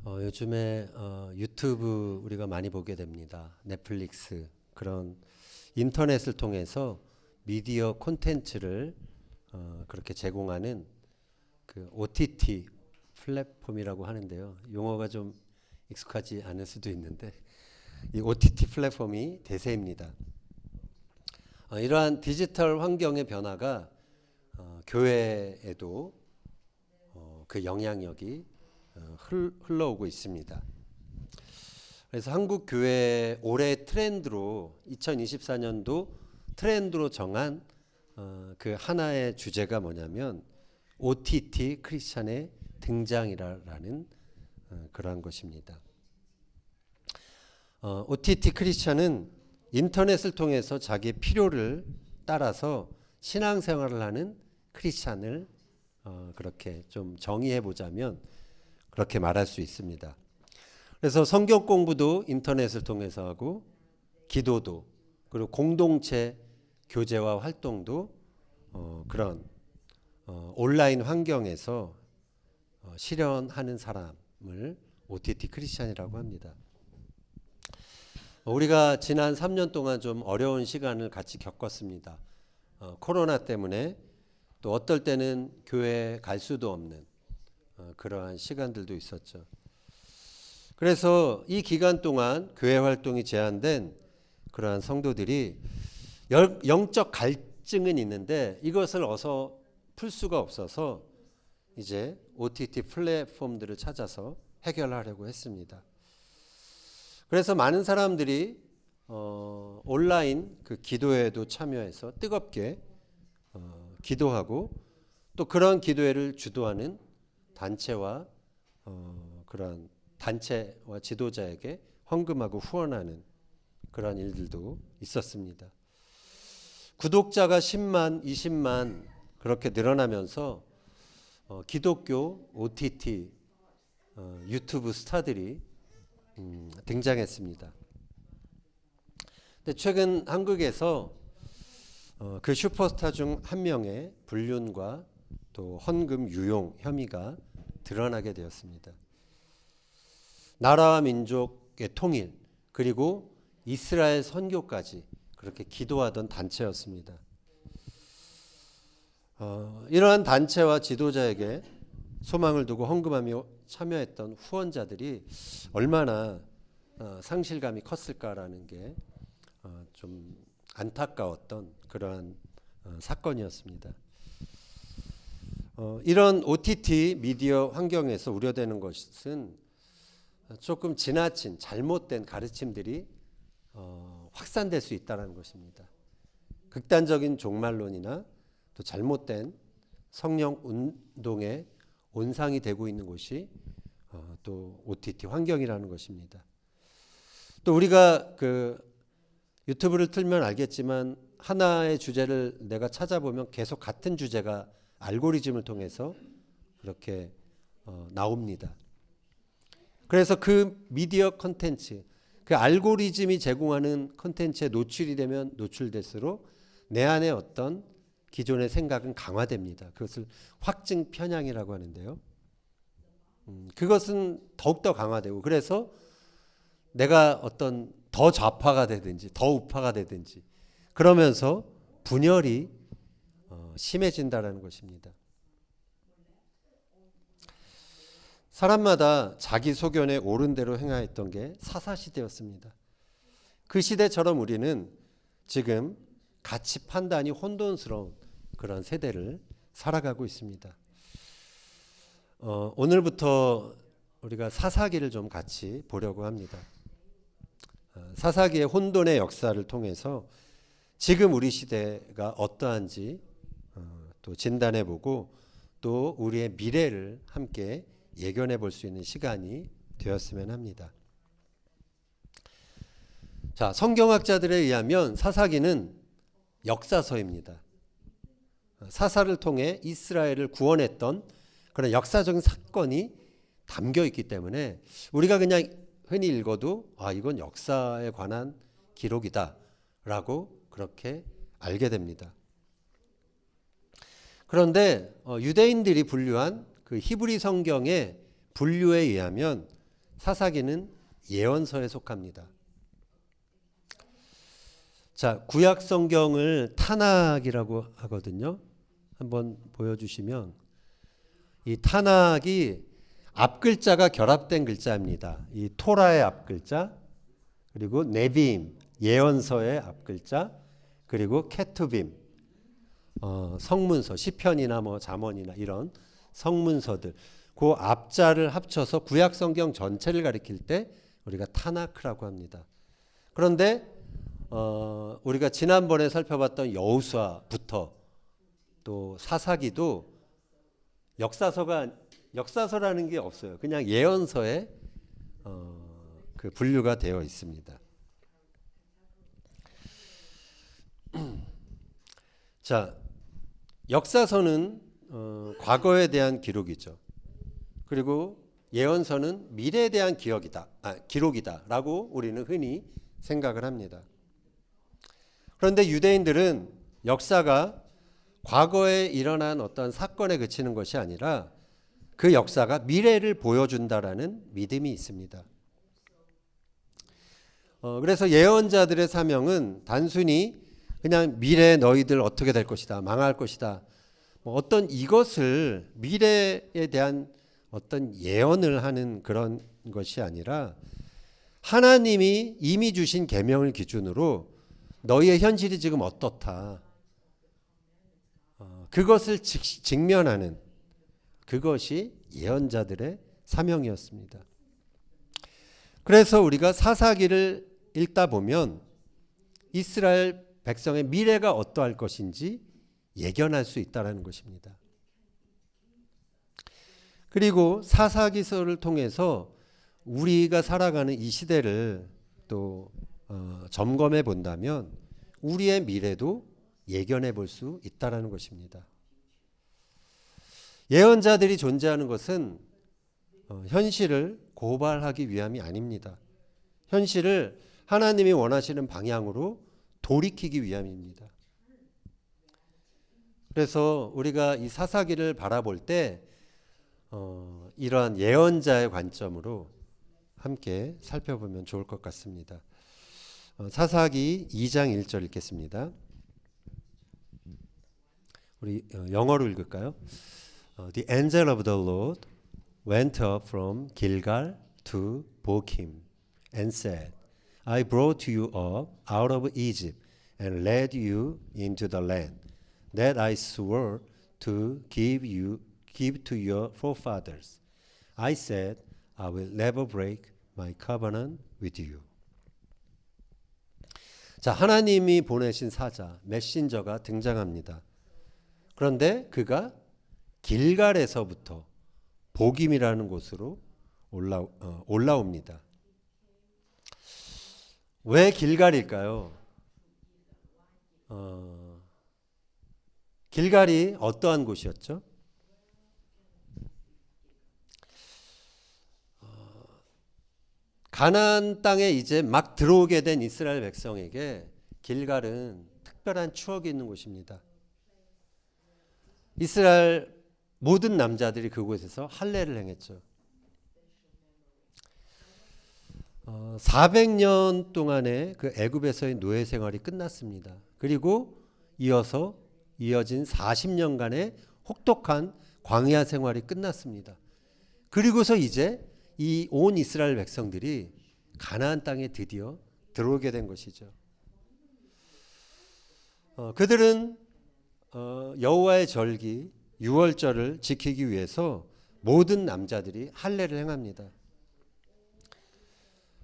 요즘에 유튜브 우리가 많이 보게 됩니다. 넷플릭스 그런 인터넷을 통해서 미디어 콘텐츠를 그렇게 제공하는 그 OTT 플랫폼이라고 하는데요. 용어가 좀 익숙하지 않을 수도 있는데 이 OTT 플랫폼이 대세입니다. 이러한 디지털 환경의 변화가 교회에도 그 영향력이 흘러오고 있습니다. 그래서 한국 교회 올해 트렌드로 2024년도 트렌드로 정한 그 하나의 주제가 뭐냐면 OTT 크리스찬의 등장이라는 그러한 것입니다. OTT 크리스찬은 인터넷을 통해서 자기의 필요를 따라서 신앙생활을 하는 크리스찬을 그렇게 좀 정의해 보자면 그렇게 말할 수 있습니다. 그래서 성경 공부도 인터넷을 통해서 하고 기도도 그리고 공동체 교제와 활동도 그런 온라인 환경에서 실현하는 사람을 OTT 크리스찬이라고 합니다. 우리가 지난 3년 동안 좀 어려운 시간을 같이 겪었습니다. 코로나 때문에 또 어떨 때는 교회에 갈 수도 없는 그러한 시간들도 있었죠. 그래서 이 기간 동안 교회 활동이 제한된 그러한 성도들이 영적 갈증은 있는데 이것을 어서 풀 수가 없어서 이제 OTT 플랫폼들을 찾아서 해결하려고 했습니다. 그래서 많은 사람들이 온라인 그 기도회에도 참여해서 뜨겁게 기도하고 또 그런 기도회를 주도하는 단체와 그런 단체와 지도자에게 헌금하고 후원하는 그런 일들도 있었습니다. 구독자가 10만, 20만 그렇게 늘어나면서 기독교 OTT 유튜브 스타들이 등장했습니다. 근데 최근 한국에서 그 슈퍼스타 중 한 명의 불륜과 또 헌금 유용 혐의가 드러나게 되었습니다. 나라와 민족의 통일 그리고 이스라엘 선교까지 그렇게 기도하던 단체였습니다. 이러한 단체와 지도자에게 소망을 두고 헌금하며 참여했던 후원자들이 얼마나 상실감이 컸을까라는 게 좀 안타까웠던 그러한 사건이었습니다. 이런 OTT 미디어 환경에서 우려되는 것은 조금 지나친 잘못된 가르침들이 확산될 수 있다는 것입니다. 극단적인 종말론이나 또 잘못된 성령 운동의 온상이 되고 있는 곳이 또 OTT 환경이라는 것입니다. 또 우리가 그 유튜브를 틀면 알겠지만 하나의 주제를 내가 찾아보면 계속 같은 주제가 알고리즘을 통해서 그렇게 나옵니다. 그래서 그 미디어 콘텐츠, 그 알고리즘이 제공하는 콘텐츠에 노출이 되면 노출될수록 내 안에 어떤 기존의 생각은 강화됩니다. 그것을 확증 편향이라고 하는데요. 그것은 더욱더 강화되고 그래서 내가 어떤 더 좌파가 되든지 더 우파가 되든지 그러면서 분열이 심해진다는 것입니다. 사람마다 자기 소견에 옳은 대로 행하였던 게 사사시대였습니다. 그 시대처럼 우리는 지금 가치 판단이 혼돈스러운 그런 세대를 살아가고 있습니다. 오늘부터 우리가 사사기를 좀 같이 보려고 합니다. 사사기의 혼돈의 역사를 통해서 지금 우리 시대가 어떠한지 또 진단해보고 또 우리의 미래를 함께 예견해 볼 수 있는 시간이 되었으면 합니다. 자, 성경학자들에 의하면 사사기는 역사서입니다. 사사를 통해 이스라엘을 구원했던 그런 역사적인 사건이 담겨 있기 때문에 우리가 그냥 흔히 읽어도 이건 역사에 관한 기록이다라고 그렇게 알게 됩니다. 그런데 유대인들이 분류한 그 히브리 성경의 분류에 의하면 사사기는 예언서에 속합니다. 자, 구약 성경을 타낙이라고 하거든요. 한번 보여주시면 이 타낙이 앞글자가 결합된 글자입니다. 이 토라의 앞글자, 그리고 네비임 예언서의 앞글자, 그리고 케투빔 성문서, 시편이나 뭐 잠언이나 이런 성문서들, 그 앞자를 합쳐서 구약 성경 전체를 가리킬 때 우리가 타나크라고 합니다. 그런데 우리가 지난번에 살펴봤던 여호수아부터 또 사사기도 역사서라는 게 없어요. 그냥 예언서에 그 분류가 되어 있습니다. 자, 역사서는 과거에 대한 기록이죠. 그리고 예언서는 미래에 대한 기록이다라고 우리는 흔히 생각을 합니다. 그런데 유대인들은 역사가 과거에 일어난 어떤 사건에 그치는 것이 아니라 그 역사가 미래를 보여준다라는 믿음이 있습니다. 그래서 예언자들의 사명은 단순히 그냥 미래에 너희들 어떻게 될 것이다, 망할 것이다, 뭐 어떤 이것을 미래에 대한 어떤 예언을 하는 그런 것이 아니라 하나님이 이미 주신 계명을 기준으로 너희의 현실이 지금 어떻다, 그것을 직면하는 그것이 예언자들의 사명이었습니다. 그래서 우리가 사사기를 읽다 보면 이스라엘 백성의 미래가 어떠할 것인지 예견할 수 있다는 것입니다. 그리고 사사기서를 통해서 우리가 살아가는 이 시대를 또 점검해 본다면 우리의 미래도 예견해 볼 수 있다는 것입니다. 예언자들이 존재하는 것은 현실을 고발하기 위함이 아닙니다. 현실을 하나님이 원하시는 방향으로 돌이키기 위함입니다. 그래서 우리가 이 사사기를 바라볼 때 이러한 예언자의 관점으로 함께 살펴보면 좋을 것 같습니다. 사사기 2장 1절 읽겠습니다. 우리 영어로 읽을까요? The angel of the Lord went up from Gilgal to Bochim and said, I brought you up out of Egypt and led you into the land that I swore to give to your forefathers. I said, I will never break my covenant with you. 자, 하나님이 보내신 사자, 메신저가 등장합니다. 그런데 그가 길갈에서부터 보김이라는 곳으로 올라옵니다. 왜 길갈일까요? 길갈이 어떠한 곳이었죠? 가나안 땅에 이제 막 들어오게 된 이스라엘 백성에게 길갈은 특별한 추억이 있는 곳입니다. 이스라엘 모든 남자들이 그곳에서 할례를 행했죠. 400년 동안의 그 애굽에서의 노예 생활이 끝났습니다. 그리고 이어진 40년간의 혹독한 광야 생활이 끝났습니다. 그리고서 이제 이 온 이스라엘 백성들이 가나안 땅에 드디어 들어오게 된 것이죠. 그들은 여호와의 절기 유월절을 지키기 위해서 모든 남자들이 할례를 행합니다.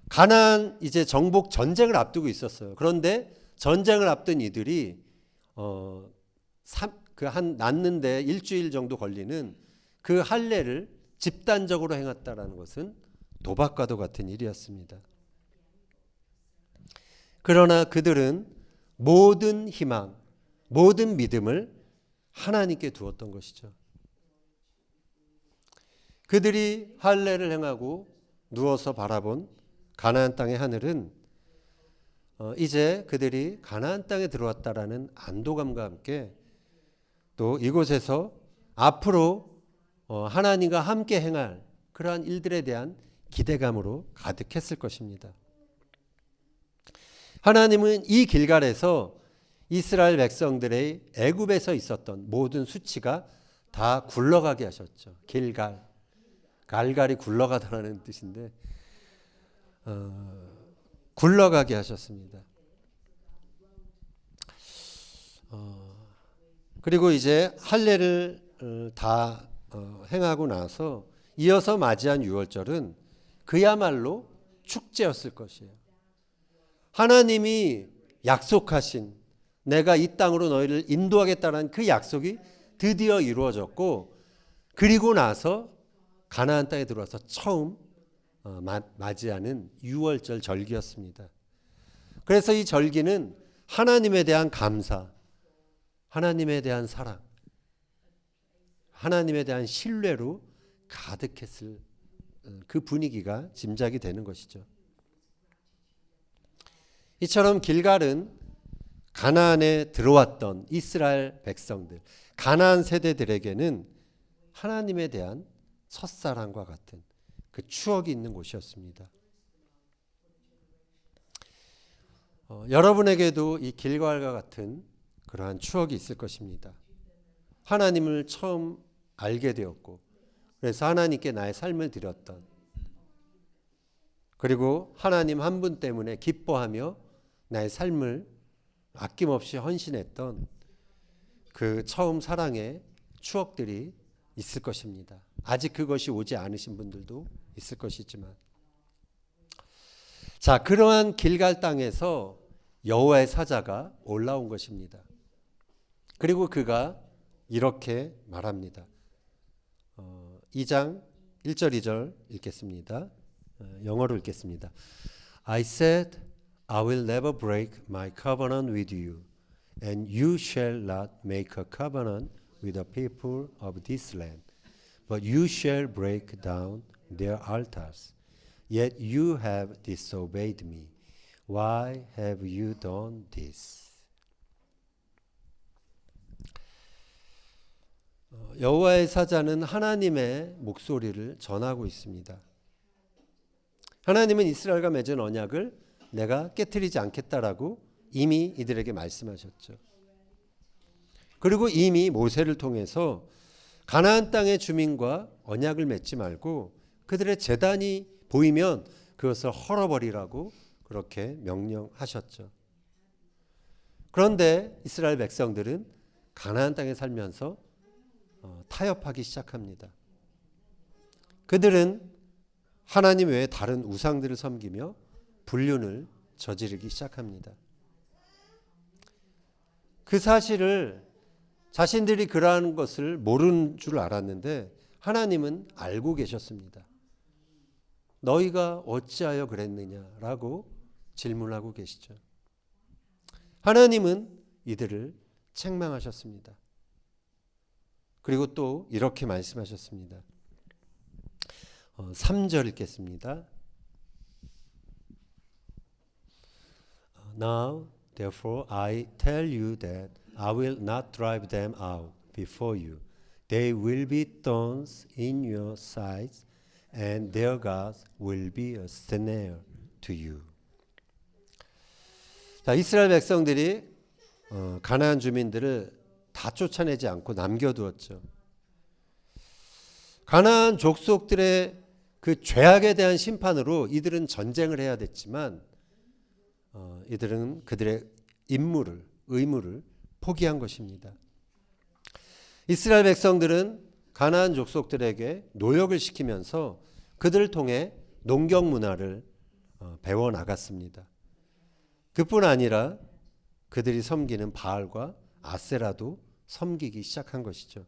가나안 이제 정복 전쟁을 앞두고 있었어요. 그런데 전쟁을 앞둔 이들이 낳는데 일주일 정도 걸리는 그 할례를 집단적으로 행했다라는 것은 도박과도 같은 일이었습니다. 그러나 그들은 모든 희망, 모든 믿음을 하나님께 두었던 것이죠. 그들이 할례를 행하고 누워서 바라본 가나안 땅의 하늘은 이제 그들이 가나안 땅에 들어왔다라는 안도감과 함께 또 이곳에서 앞으로 하나님과 함께 행할 그러한 일들에 대한 기대감으로 가득했을 것입니다. 하나님은 이 길갈에서 이스라엘 백성들의 애굽에서 있었던 모든 수치가 다 굴러가게 하셨죠. 길갈, 갈갈이 굴러가다라는 뜻인데 굴러가게 하셨습니다. 그리고 이제 할례를 다 행하고 나서 이어서 맞이한 유월절은 그야말로 축제였을 것이에요. 하나님이 약속하신 내가 이 땅으로 너희를 인도하겠다는 그 약속이 드디어 이루어졌고, 그리고 나서 가나안 땅에 들어와서 처음 맞이하는 유월절 절기였습니다. 그래서 이 절기는 하나님에 대한 감사, 하나님에 대한 사랑, 하나님에 대한 신뢰로 가득했을 그 분위기가 짐작이 되는 것이죠. 이처럼 길갈은 가나안에 들어왔던 이스라엘 백성들, 가나안 세대들에게는 하나님에 대한 첫사랑과 같은 그 추억이 있는 곳이었습니다. 여러분에게도 이 길갈과 같은 그러한 추억이 있을 것입니다. 하나님을 처음 알게 되었고, 그래서 하나님께 나의 삶을 드렸던, 그리고 하나님 한 분 때문에 기뻐하며 나의 삶을 아낌없이 헌신했던 그 처음 사랑의 추억들이 있을 것입니다. 아직 그것이 오지 않으신 분들도 있을 것이지만, 자, 그러한 길갈 땅에서 여호와의 사자가 올라온 것입니다. 그리고 그가 이렇게 말합니다. 2장 1절 2절 읽겠습니다. 영어로 읽겠습니다. I said, I will never break my covenant with you, and you shall not make a covenant with the people of this land, but you shall break down their altars. Yet you have disobeyed me. Why have you done this? 여호와의 사자는 하나님의 목소리를 전하고 있습니다. 하나님은 이스라엘과 맺은 언약을 내가 깨트리지 않겠다라고 이미 이들에게 말씀하셨죠. 그리고 이미 모세를 통해서 가나안 땅의 주민과 언약을 맺지 말고 그들의 제단이 보이면 그것을 헐어버리라고 그렇게 명령하셨죠. 그런데 이스라엘 백성들은 가나안 땅에 살면서 타협하기 시작합니다. 그들은 하나님 외에 다른 우상들을 섬기며 불륜을 저지르기 시작합니다. 그 사실을 자신들이 그러한 것을 모르는 줄 알았는데 하나님은 알고 계셨습니다. 너희가 어찌하여 그랬느냐라고 질문하고 계시죠. 하나님은 이들을 책망하셨습니다. 그리고 또 이렇게 말씀하셨습니다. 3절 읽겠습니다. Now, therefore, I tell you that I will not drive them out before you. They will be thorns in your sides, and their gods will be a snare to you. 자, 이스라엘 백성들이 가나안 주민들을 다 쫓아내지 않고 남겨두었죠. 가나안 족속들의 그 죄악에 대한 심판으로 이들은 전쟁을 해야 됐지만 이들은 그들의 의무를 포기한 것입니다. 이스라엘 백성들은 가나안 족속들에게 노역을 시키면서 그들을 통해 농경 문화를 배워 나갔습니다. 그뿐 아니라 그들이 섬기는 바알과 아세라도 섬기기 시작한 것이죠.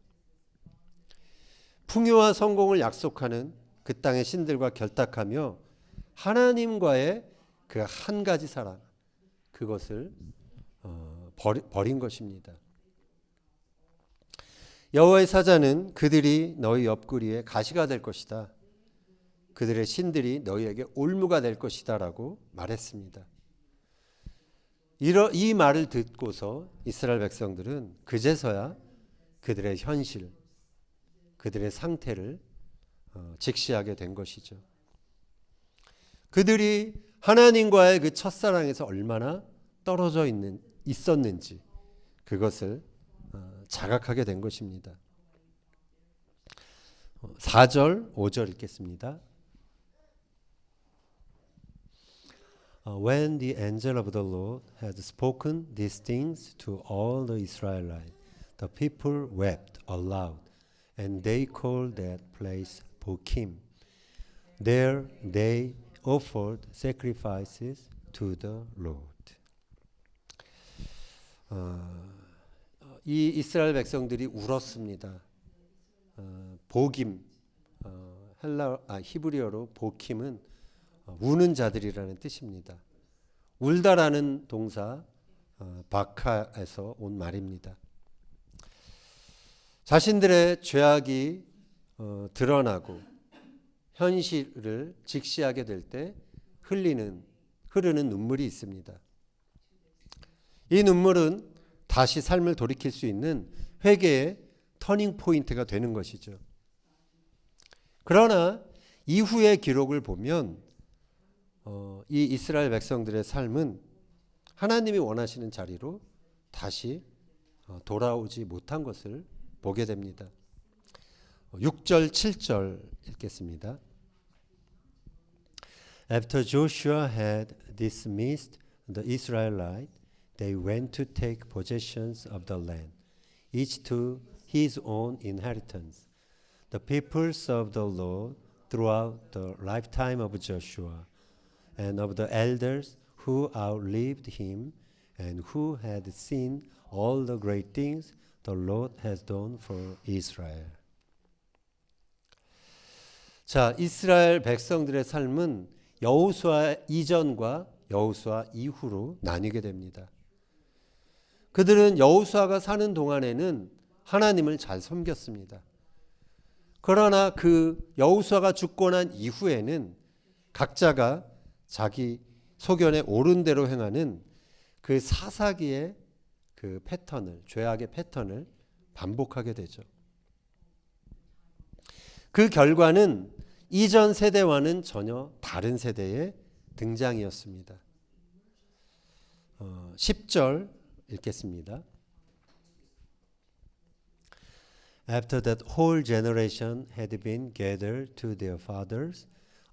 풍요와 성공을 약속하는 그 땅의 신들과 결탁하며 하나님과의 그 한 가지 사랑, 그것을 버린 것입니다. 여호와의 사자는 그들이 너희 옆구리에 가시가 될 것이다. 그들의 신들이 너희에게 올무가 될 것이다 라고 말했습니다. 이 말을 듣고서 이스라엘 백성들은 그제서야 그들의 현실, 그들의 상태를 직시하게 된 것이죠. 그들이 하나님과의 그 첫사랑에서 얼마나 떨어져 있었는지 그것을 자각하게 된 것입니다. 4절, 5절 읽겠습니다. When the angel of the Lord had spoken these things to all the Israelites, the people wept aloud, and they called that place Bokim. There they offered sacrifices to the Lord. 이 이스라엘 백성들이 울었습니다. 보김, 히브리어로 보킴은 우는 자들이라는 뜻입니다. 울다라는 동사 바카에서 온 말입니다. 자신들의 죄악이 드러나고 현실을 직시하게 될 때 흐르는 눈물이 있습니다. 이 눈물은 다시 삶을 돌이킬 수 있는 회개의 터닝 포인트가 되는 것이죠. 그러나 이후의 기록을 보면 이 이스라엘 백성들의 삶은 하나님이 원하시는 자리로 다시 돌아오지 못한 것을 보게 됩니다. 6절, 7절 읽겠습니다. After Joshua had dismissed the Israelites, they went to take possessions of the land, each to his own inheritance. The people served the Lord throughout the lifetime of Joshua and of the elders who outlived him and who had seen all the great things the Lord has done for Israel. 자, 이스라엘 백성들의 삶은 여호수아 이전과 여호수아 이후로 나뉘게 됩니다. 그들은 여호수아가 사는 동안에는 하나님을 잘 섬겼습니다. 그러나 그 여호수아가 죽고 난 이후에는 각자가 자기 소견에 옳은 대로 행하는 그 사사기의 그 패턴을, 죄악의 패턴을 반복하게 되죠. 그 결과는 이전 세대와는 전혀 다른 세대의 등장이었습니다. 10절 읽겠습니다. After that whole generation had been gathered to their fathers,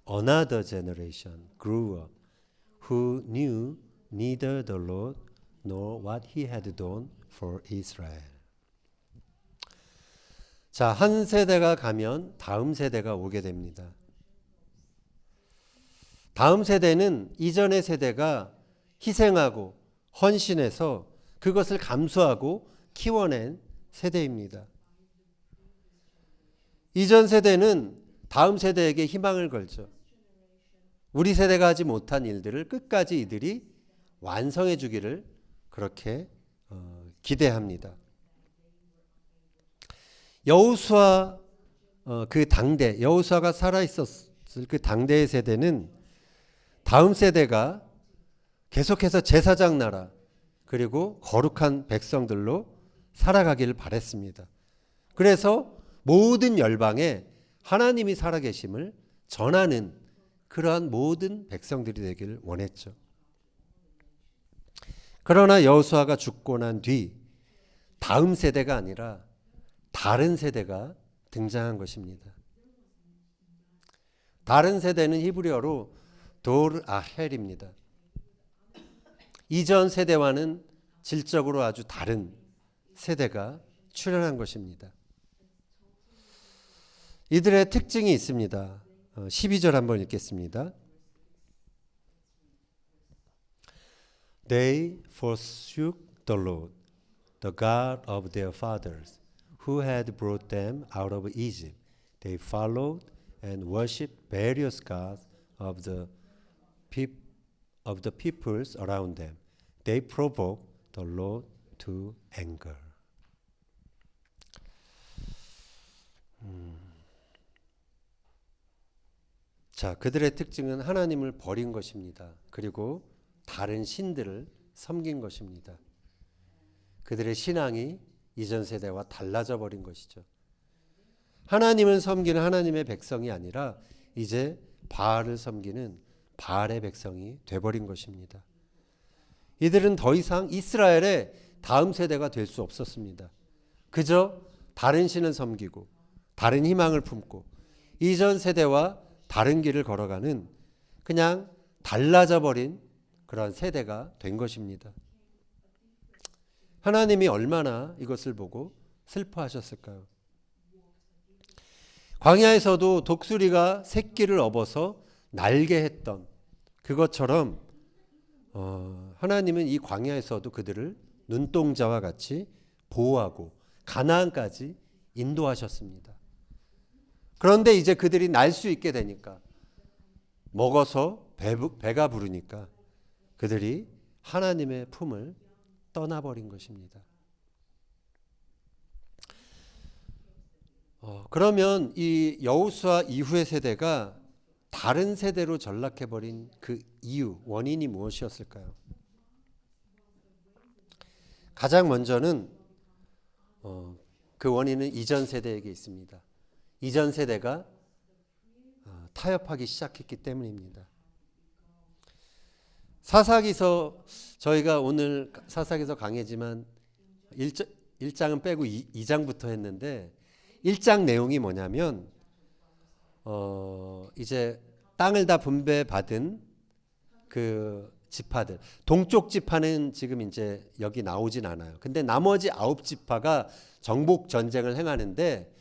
another generation grew up, who knew neither the Lord nor what he had done for Israel. 자, 한 세대가 가면 다음 세대가 오게 됩니다. 다음 세대는 이전의 세대가 희생하고 헌신해서 그것을 감수하고 키워낸 세대입니다. 이전 세대는 다음 세대에게 희망을 걸죠. 우리 세대가 하지 못한 일들을 끝까지 이들이 완성해 주기를 그렇게 기대합니다. 여호수아 그 당대, 여호수아가 살아 있었을 그 당대의 세대는 다음 세대가 계속해서 제사장 나라 그리고 거룩한 백성들로 살아가기를 바랬습니다. 그래서 모든 열방에 하나님이 살아계심을 전하는 그러한 모든 백성들이 되기를 원했죠. 그러나 여호수아가 죽고 난 뒤 다음 세대가 아니라 다른 세대가 등장한 것입니다. 다른 세대는 히브리어로 돌 아헬입니다. 이전 세대와는 질적으로 아주 다른 세대가 출현한 것입니다. 이들의 특징이 있습니다. 12절 한번 읽겠습니다. They forsook the Lord, the God of their fathers, who had brought them out of Egypt. They followed and worshipped various gods of the peoples around them. They provoked the Lord to anger. 자, 그들의 특징은 하나님을 버린 것입니다. 그리고 다른 신들을 섬긴 것입니다. 그들의 신앙이 이전 세대와 달라져 버린 것이죠. 하나님을 섬기는 하나님의 백성이 아니라 이제 바알을 섬기는 바알의 백성이 돼버린 것입니다. 이들은 더 이상 이스라엘의 다음 세대가 될 수 없었습니다. 그저 다른 신을 섬기고 다른 희망을 품고 이전 세대와 다른 길을 걸어가는 그냥 달라져 버린 그런 세대가 된 것입니다. 하나님이 얼마나 이것을 보고 슬퍼하셨을까요? 광야에서도 독수리가 새끼를 업어서 날게 했던 그것처럼 하나님은 이 광야에서도 그들을 눈동자와 같이 보호하고 가나안까지 인도하셨습니다. 그런데 이제 그들이 날 수 있게 되니까 먹어서 배가 부르니까 그들이 하나님의 품을 떠나버린 것입니다. 그러면 이 여호수아 이후의 세대가 다른 세대로 전락해버린 그 이유, 원인이 무엇이었을까요? 가장 먼저는 그 원인은 이전 세대에게 있습니다. 이전 세대가 타협하기 시작했기 때문입니다. 사사기서 저희가 오늘 사사기서 강해지만 1장은 빼고 2장부터 했는데 1장 내용이 뭐냐면 이제 땅을 다 분배받은 그 지파들, 동쪽 지파는 지금 이제 여기 나오진 않아요. 근데 나머지 9지파가 정복 전쟁을 행하는데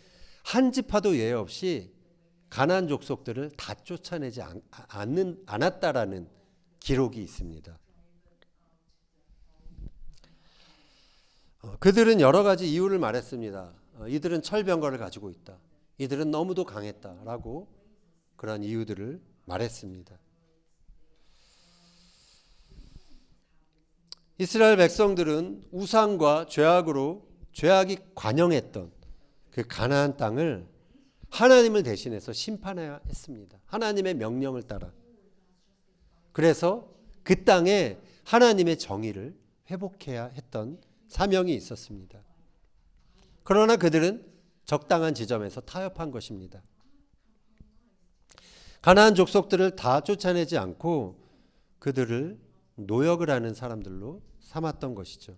한 지파도 예외 없이 가나안 족속들을 다 쫓아내지 않았다라는 기록이 있습니다. 그들은 여러 가지 이유를 말했습니다. 이들은 철병거를 가지고 있다. 이들은 너무도 강했다라고 그런 이유들을 말했습니다. 이스라엘 백성들은 우상과 죄악이 관영했던 그 가나안 땅을 하나님을 대신해서 심판해야 했습니다. 하나님의 명령을 따라. 그래서 그 땅에 하나님의 정의를 회복해야 했던 사명이 있었습니다. 그러나 그들은 적당한 지점에서 타협한 것입니다. 가나안 족속들을 다 쫓아내지 않고 그들을 노역을 하는 사람들로 삼았던 것이죠.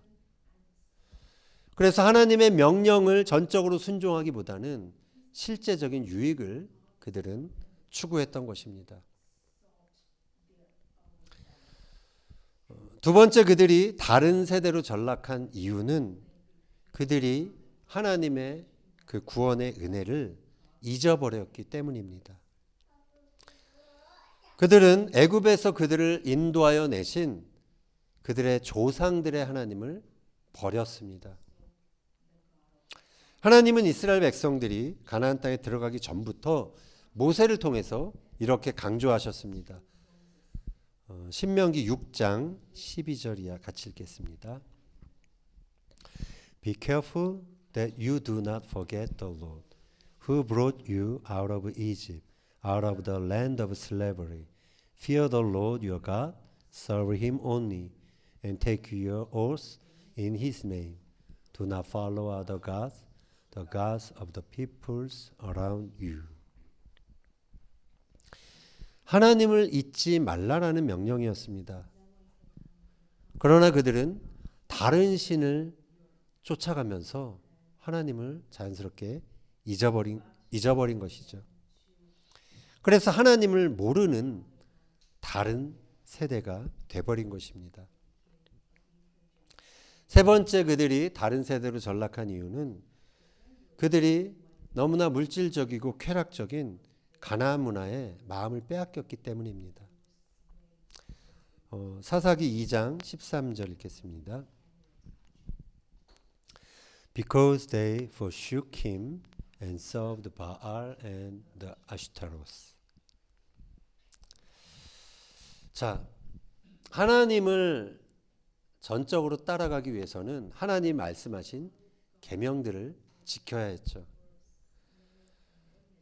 그래서 하나님의 명령을 전적으로 순종하기보다는 실제적인 유익을 그들은 추구했던 것입니다. 두 번째, 그들이 다른 세대로 전락한 이유는 그들이 하나님의 그 구원의 은혜를 잊어버렸기 때문입니다. 그들은 애굽에서 그들을 인도하여 내신 그들의 조상들의 하나님을 버렸습니다. 하나님은 이스라엘 백성들이 가나안 땅에 들어가기 전부터 모세를 통해서 이렇게 강조하셨습니다. 신명기 6장 12절 이하 같이 읽겠습니다. Be careful that you do not forget the Lord, who brought you out of Egypt, out of the land of slavery. Fear the Lord your God, serve him only, and take your oaths in his name. Do not follow other gods, the gods of the peoples around you. 하나님을 잊지 말라라는 명령이었습니다. 그러나 그들은 다른 신을 쫓아가면서 하나님을 자연스럽게 잊어버린 것이죠. 그래서 하나님을 모르는 다른 세대가 돼버린 것입니다. 세 번째, 그들이 다른 세대로 전락한 이유는 그들이 너무나 물질적이고 쾌락적인 가나안 문화에 마음을 빼앗겼기 때문입니다. 사사기 2장 13절 읽겠습니다. Because they forsook him and served Baal and the Ashtaroth. 자, 하나님을 전적으로 따라가기 위해서는 하나님 말씀하신 계명들을 지켜야 했죠.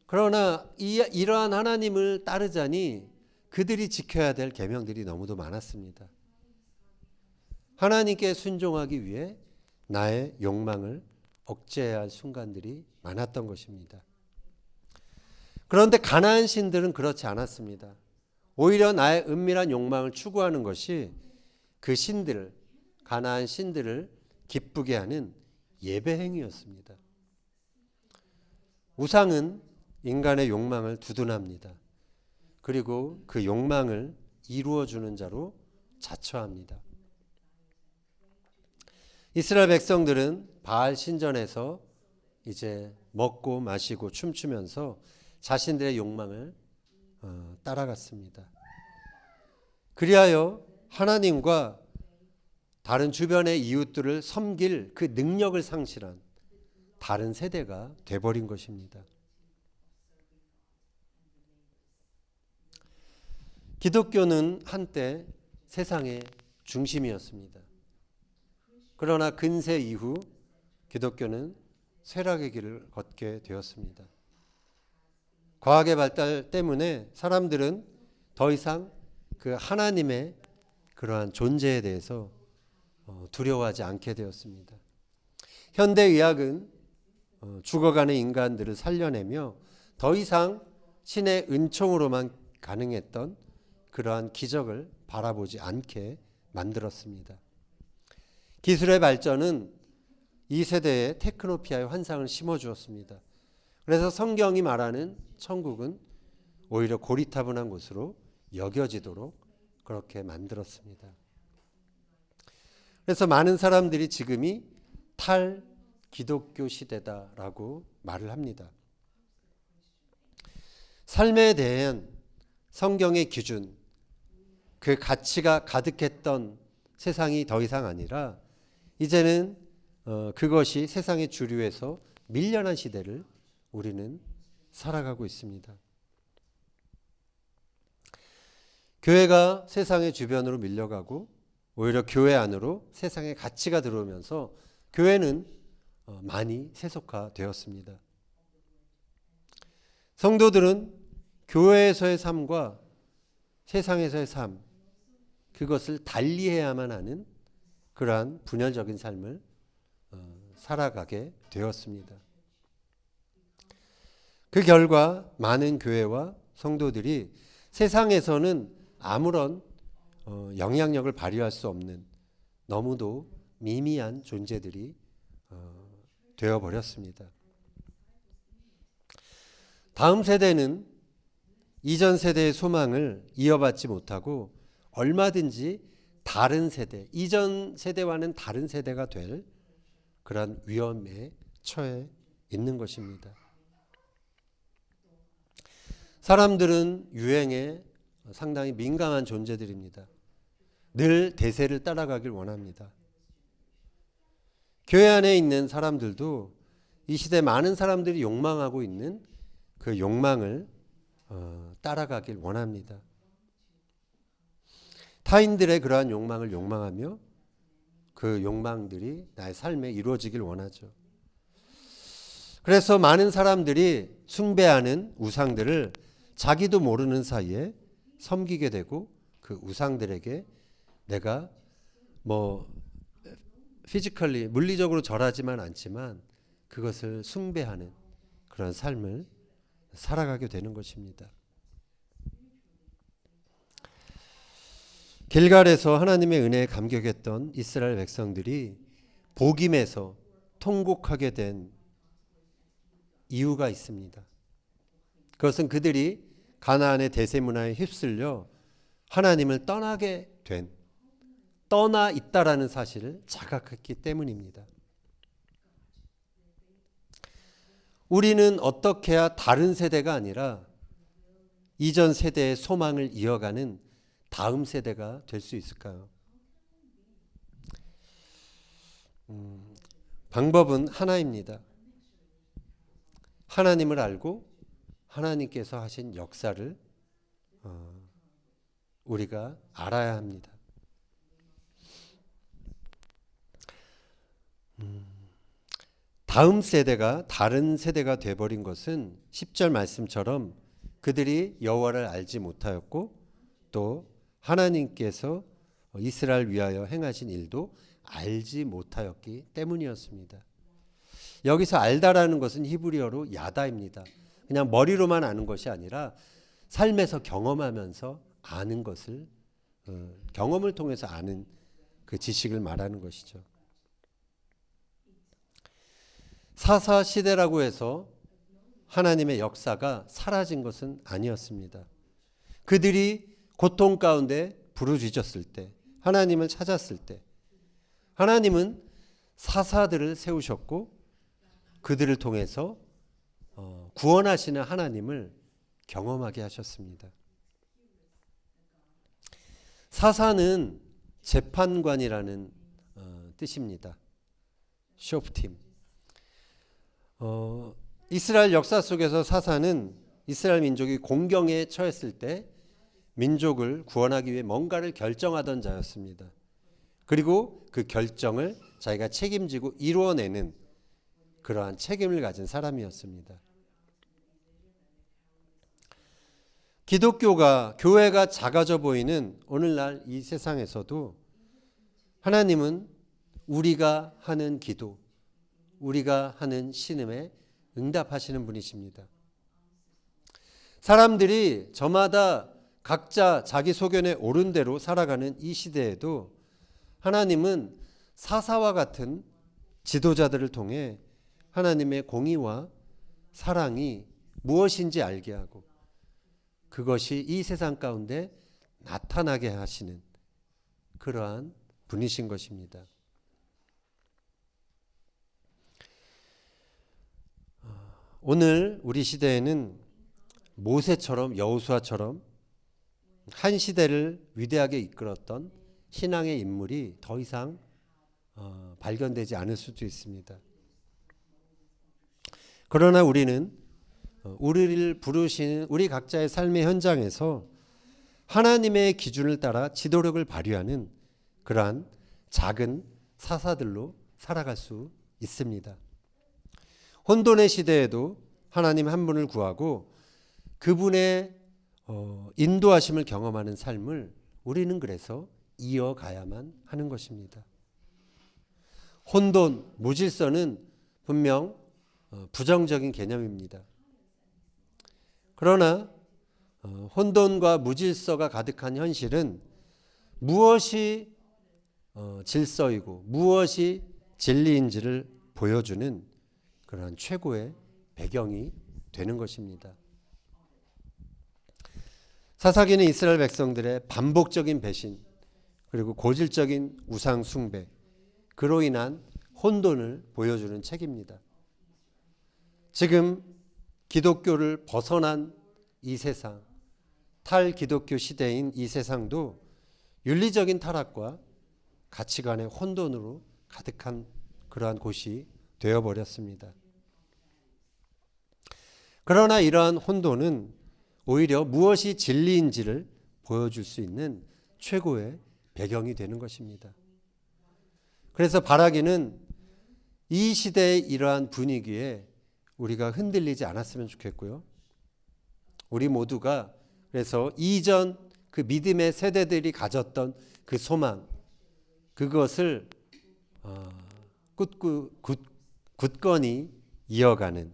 그러나 이러한 하나님을 따르자니 그들이 지켜야 될 계명들이 너무도 많았습니다. 하나님께 순종하기 위해 나의 욕망을 억제해야 할 순간들이 많았던 것입니다. 그런데 가나안 신들은 그렇지 않았습니다. 오히려 나의 은밀한 욕망을 추구하는 것이 그 신들을, 가나안 신들을 기쁘게 하는 예배 행위였습니다. 우상은 인간의 욕망을 두둔합니다. 그리고 그 욕망을 이루어주는 자로 자처합니다. 이스라엘 백성들은 바알 신전에서 이제 먹고 마시고 춤추면서 자신들의 욕망을 따라갔습니다. 그리하여 하나님과 다른 주변의 이웃들을 섬길 그 능력을 상실한 다른 세대가 돼버린 것입니다. 기독교는 한때 세상의 중심이었습니다. 그러나 근세 이후 기독교는 쇠락의 길을 걷게 되었습니다. 과학의 발달 때문에 사람들은 더 이상 그 하나님의 그러한 존재에 대해서 두려워하지 않게 되었습니다. 현대의학은 죽어가는 인간들을 살려내며 더 이상 신의 은총으로만 가능했던 그러한 기적을 바라보지 않게 만들었습니다. 기술의 발전은 이 세대에 테크노피아의 환상을 심어주었습니다. 그래서 성경이 말하는 천국은 오히려 고리타분한 곳으로 여겨지도록 그렇게 만들었습니다. 그래서 많은 사람들이 지금이 탈기독교 시대다라고 말을 합니다. 삶에 대한 성경의 기준, 그 가치가 가득했던 세상이 더 이상 아니라 이제는 그것이 세상의 주류에서 밀려난 시대를 우리는 살아가고 있습니다. 교회가 세상의 주변으로 밀려가고 오히려 교회 안으로 세상의 가치가 들어오면서 교회는 많이 세속화되었습니다. 성도들은 교회에서의 삶과 세상에서의 삶, 그것을 달리해야만 하는 그러한 분열적인 삶을 살아가게 되었습니다. 그 결과 많은 교회와 성도들이 세상에서는 아무런 영향력을 발휘할 수 없는 너무도 미미한 존재들이 되어버렸습니다. 다음 세대는 이전 세대의 소망을 이어받지 못하고 얼마든지 다른 세대, 이전 세대와는 다른 세대가 될 그런 위험에 처해 있는 것입니다. 사람들은 유행에 상당히 민감한 존재들입니다. 늘 대세를 따라가길 원합니다. 교회 안에 있는 사람들도 이 시대 많은 사람들이 욕망하고 있는 그 욕망을 따라가길 원합니다. 타인들의 그러한 욕망을 욕망하며 그 욕망들이 나의 삶에 이루어지길 원하죠. 그래서 많은 사람들이 숭배하는 우상들을 자기도 모르는 사이에 섬기게 되고 그 우상들에게 내가 피지컬리 물리적으로 절하지만 않지만 그것을 숭배하는 그런 삶을 살아가게 되는 것입니다. 길갈에서 하나님의 은혜에 감격했던 이스라엘 백성들이 복임에서 통곡하게 된 이유가 있습니다. 그것은 그들이 가나안의 대세 문화에 휩쓸려 하나님을 떠나 있다라는 사실을 자각했기 때문입니다. 우리는 어떻게 해야 다른 세대가 아니라 이전 세대의 소망을 이어가는 다음 세대가 될 수 있을까요? 방법은 하나입니다. 하나님을 알고 하나님께서 하신 역사를 우리가 알아야 합니다. 다음 세대가 다른 세대가 되어버린 것은 10절 말씀처럼 그들이 여호와를 알지 못하였고 또 하나님께서 이스라엘 위하여 행하신 일도 알지 못하였기 때문이었습니다. 여기서 알다라는 것은 히브리어로 야다입니다. 그냥 머리로만 아는 것이 아니라 삶에서 경험하면서 아는 것을 경험을 통해서 아는 그 지식을 말하는 것이죠. 사사 시대라고 해서 하나님의 역사가 사라진 것은 아니었습니다. 그들이 고통 가운데 부르짖었을 때, 하나님을 찾았을 때 하나님은 사사들을 세우셨고 그들을 통해서 구원하시는 하나님을 경험하게 하셨습니다. 사사는 재판관이라는 뜻입니다. 쇼프팀. 이스라엘 역사 속에서 사사는 이스라엘 민족이 공경에 처했을 때 민족을 구원하기 위해 뭔가를 결정하던 자였습니다. 그리고 그 결정을 자기가 책임지고 이루어내는 그러한 책임을 가진 사람이었습니다. 기독교가, 교회가 작아져 보이는 오늘날 이 세상에서도 하나님은 우리가 하는 기도, 우리가 하는 신음에 응답하시는 분이십니다. 사람들이 저마다 각자 자기 소견에 옳은 대로 살아가는 이 시대에도 하나님은 사사와 같은 지도자들을 통해 하나님의 공의와 사랑이 무엇인지 알게 하고 그것이 이 세상 가운데 나타나게 하시는 그러한 분이신 것입니다. 오늘 우리 시대에는 모세처럼 여호수아처럼 한 시대를 위대하게 이끌었던 신앙의 인물이 더 이상 발견되지 않을 수도 있습니다. 그러나 우리는 우리를 부르시는 우리 각자의 삶의 현장에서 하나님의 기준을 따라 지도력을 발휘하는 그러한 작은 사사들로 살아갈 수 있습니다. 혼돈의 시대에도 하나님 한 분을 구하고 그분의 인도하심을 경험하는 삶을 우리는 그래서 이어가야만 하는 것입니다. 혼돈, 무질서는 분명 부정적인 개념입니다. 그러나 혼돈과 무질서가 가득한 현실은 무엇이 질서이고 무엇이 진리인지를 보여주는 그러한 최고의 배경이 되는 것입니다. 사사기는 이스라엘 백성들의 반복적인 배신 그리고 고질적인 우상 숭배 그로 인한 혼돈을 보여주는 책입니다. 지금 기독교를 벗어난 이 세상, 탈기독교 시대인 이 세상도 윤리적인 타락과 가치관의 혼돈으로 가득한 그러한 곳이 되어버렸습니다. 그러나 이러한 혼돈은 오히려 무엇이 진리인지를 보여줄 수 있는 최고의 배경이 되는 것입니다. 그래서 바라기는 이 시대의 이러한 분위기에 우리가 흔들리지 않았으면 좋겠고요. 우리 모두가 그래서 이전 그 믿음의 세대들이 가졌던 그 소망, 그것을 굳건히 이어가는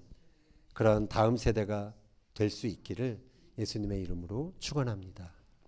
그런 다음 세대가 될 수 있기를 예수님의 이름으로 축원합니다.